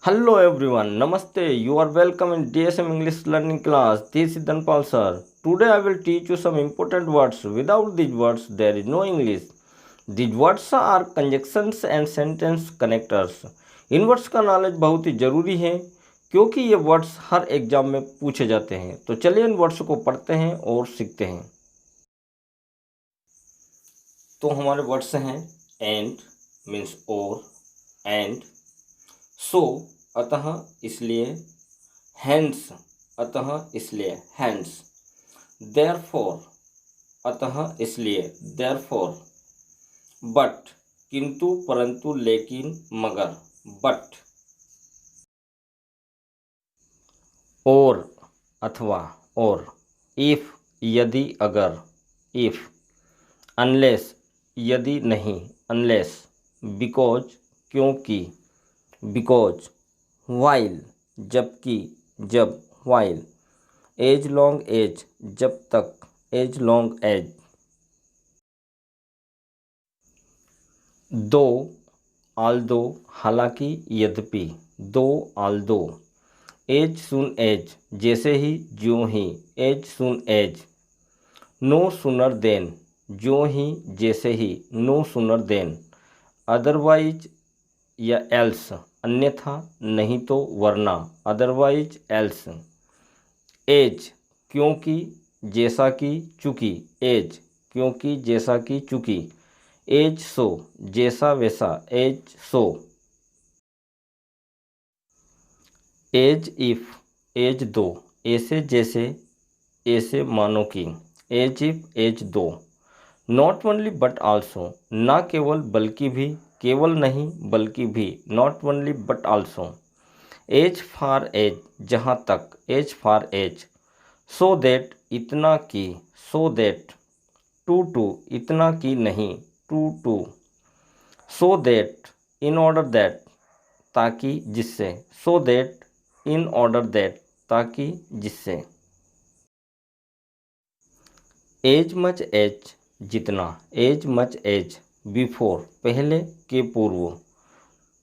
Hello everyone, Namaste. You are welcome in DSM English learning class. This is Dhanpal sir. Today I will teach you some important words. Without these words, there is no English. These words are conjunctions and sentence connectors. In words का knowledge बहुत ही ज़रूरी है क्योंकि ये words हर exam में पूछे जाते हैं। तो चलिए इन वर्ड्स को पढ़ते हैं और सीखते हैं। तो हमारे वर्ड्स हैं एंड मीन्स और, एंड सो अतः इसलिए, हैंड्स अतः इसलिए हैंड्स, देयरफॉर अतः इसलिए देयरफॉर, बट किंतु परंतु लेकिन मगर, बट, और अथवा और, इफ यदि अगर, इफ, अनलेस यदि नहीं, अनलेस, बिकॉज क्योंकि, बिकॉज, वाइल जबकि जब, वाइल, एज लॉन्ग एज जब तक, एज लॉन्ग एज, दो आल्दो हालांकि यद्यपि, दो आल्दो, एज सुन एज जैसे ही ज्यों ही, as soon as, no sooner than ज्यों ही जैसे ही, नो सुनर देन, अदरवाइज या एल्स अन्यथा नहीं तो वरना, अदरवाइज एल्स, एज क्योंकि जैसा कि चूंकि, एज क्योंकि जैसा कि चूंकि, एज सो जैसा वैसा, as so, as if as though, ऐसे जैसे ऐसे मानो कि, as if as though, not only but also ना केवल बल्कि भी, केवल नहीं बल्कि भी, not only but also, as far as जहाँ तक, as far as, so that इतना कि, सो दैट, टू इतना कि नहीं, to, so that, in order that ताकि जिससे, so that, in order that ताकि जिससे, एज मच एज जितना, एज मच एज, बिफोर पहले के पूर्व,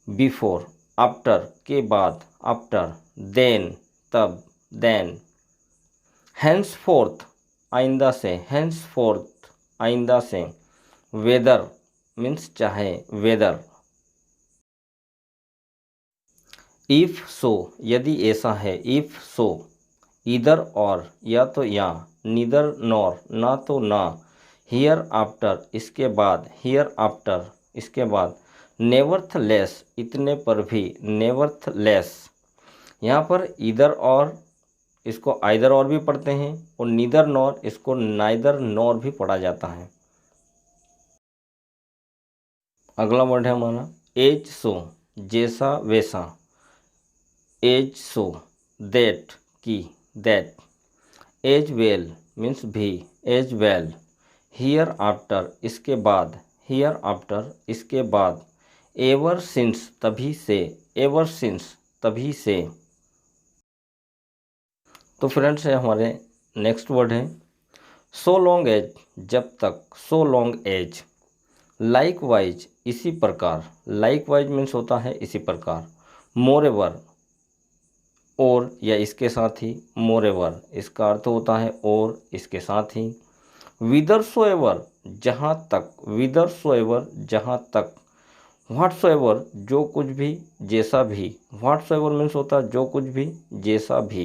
बिफोर, आफ्टर के बाद, आफ्टर, देन तब, देन, हैंसफोर्थ आइंदा से, हैंसफोर्थ आइंदा से, वेदर मीन्स चाहे, वेदर, इफ सो यदि ऐसा है, इफ सो, इधर और या तो या, नीदर नॉर ना तो ना, हियर आफ्टर इसके बाद, हियर आफ्टर इसके बाद, नेवर्थलेस इतने पर भी, नेवर्थलेस, यहाँ पर इधर और इसको आइदर और भी पढ़ते हैं और नीदर नॉर इसको नाइदर नॉर भी पढ़ा जाता है। अगला वर्ड है हमारा एज सो जैसा वैसा, एज सो, दैट की, दैट, एज वेल मीन्स भी, एज वेल, हियर आफ्टर इसके बाद, हियर आफ्टर इसके बाद, एवर सिंस तभी से, एवर सिंस तभी से। तो फ्रेंड्स है हमारे नेक्स्ट वर्ड है सो लॉन्ग एज जब तक, so long as, likewise इसी प्रकार, लाइक वाइज मीन्स होता है इसी प्रकार, मोर एवर और या इसके साथ ही, मोर एवर इसका अर्थ होता है और इसके साथ ही, विदर सो एवर जहाँ तक, विदर सो एवर जहाँ तक, व्हाट्सो एवर जो कुछ भी जैसा भी, व्हाट्सो एवर मीन्स होता है जो कुछ भी जैसा भी।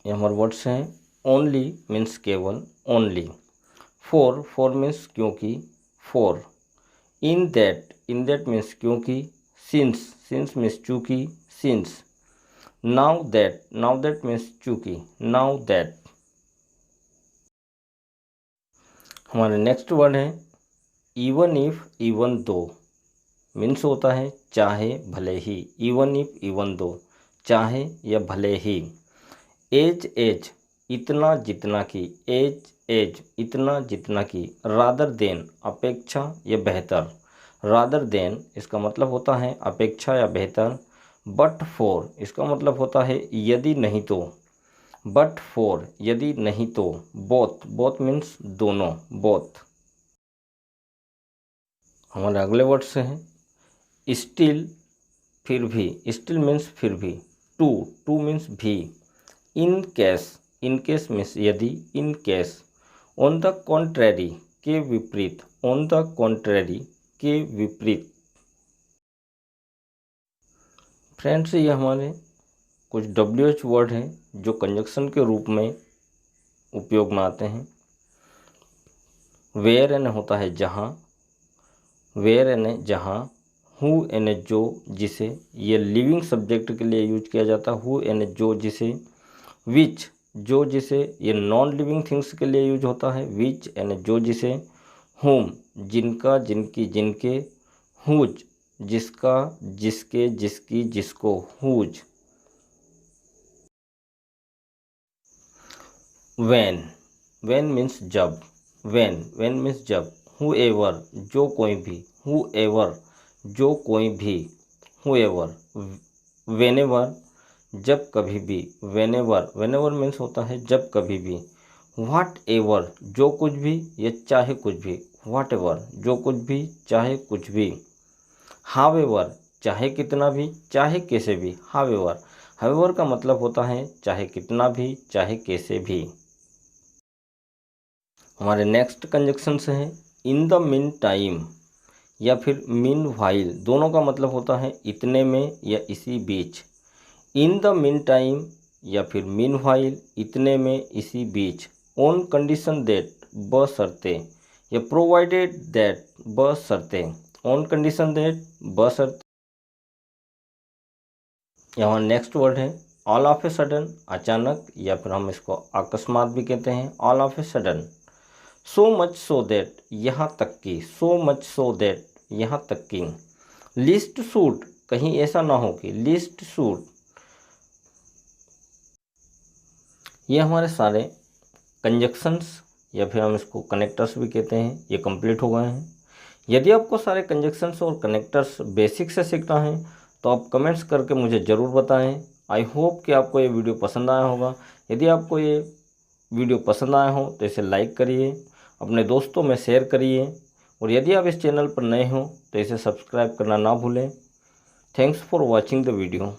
ये हमारे वर्ड्स हैं ओनली मीन्स केवल, ओनली, फॉर मीन्स क्योंकि, फॉर, इन दैट मीन्स क्योंकि, सिंस मीन्स चूंकि, सिंस, नाउ दैट मीन्स चूंकि, नाउ दैट। हमारे नेक्स्ट वर्ड है even if even though means होता है चाहे भले ही, इवन इफ इवन दो चाहे या भले ही, एज इतना जितना की, एज इतना जितना की, रादर देन अपेक्षा या बेहतर, रादर देन इसका मतलब होता है अपेक्षा या बेहतर, बट फॉर इसका मतलब होता है यदि नहीं तो, बट फॉर यदि नहीं तो, बोथ मीन्स दोनों, बोथ। हमारे अगले वर्ड से हैं स्टिल फिर भी, स्टिल मीन्स फिर भी, टू मीन्स भी, इन केस मीन्स यदि, in case, on the contrary के विपरीत, ऑन द कॉन्ट्रेरी के विपरीत। फ्रेंड्स, ये हमारे कुछ WH वर्ड हैं जो कंजक्शन के रूप में उपयोग में आते हैं। वेयर यानी होता है जहाँ, वेयर यानी जहाँ, हु यानी जो जिसे, ये लिविंग सब्जेक्ट के लिए यूज किया जाता है, हु यानी जो जिसे, विच जो जिसे, ये नॉन लिविंग थिंग्स के लिए यूज होता है, विच यानी जो जिसे, होम जिनका जिनकी जिनके, हुज जिसका जिसके जिसकी जिसको, हुज। वैन मीन्स जब, वैन मीन्स जब, हुएवर जो कोई भी, हुएवर जो कोई भी, हुएवर, वेनेवर जब कभी भी, वेनेवर मीन्स होता है जब कभी भी, व्हाट एवर जो कुछ भी या चाहे कुछ भी, व्हाट एवर जो कुछ भी चाहे कुछ भी, हावेवर चाहे कितना भी चाहे कैसे भी, हावेवर का मतलब होता है चाहे कितना भी चाहे कैसे भी। हमारे नेक्स्ट कंजक्शन से हैं इन द मीन टाइम या फिर मीन वाइल, दोनों का मतलब होता है इतने में या इसी बीच। इन द मीन टाइम या फिर मीन वाइल इतने में इसी बीच, ऑन कंडीशन दैट बशर्ते, या प्रोवाइडेड दैट बशर्ते, ऑन कंडीशन दैट बशर्ते। यहाँ नेक्स्ट वर्ड है ऑल ऑफ ए सडन, अचानक, या फिर हम इसको अकस्मात भी कहते हैं, all of a sudden. So much so that यहाँ तक कि, सो मच सो दैट यहाँ तक कि, लीस्ट सूट कहीं ऐसा ना हो कि, लीस्ट सूट। ये हमारे सारे कंजक्शंस या फिर हम इसको कनेक्टर्स भी कहते हैं, ये कंप्लीट हो गए हैं। यदि आपको सारे कंजक्शंस और कनेक्टर्स बेसिक से सीखना है तो आप कमेंट्स करके मुझे ज़रूर बताएं। आई होप कि आपको ये वीडियो पसंद आया होगा। यदि आपको ये वीडियो पसंद आया हो तो इसे लाइक करिए, अपने दोस्तों में शेयर करिए, और यदि आप इस चैनल पर नए हो तो इसे सब्सक्राइब करना ना भूलें। Thanks for watching the video.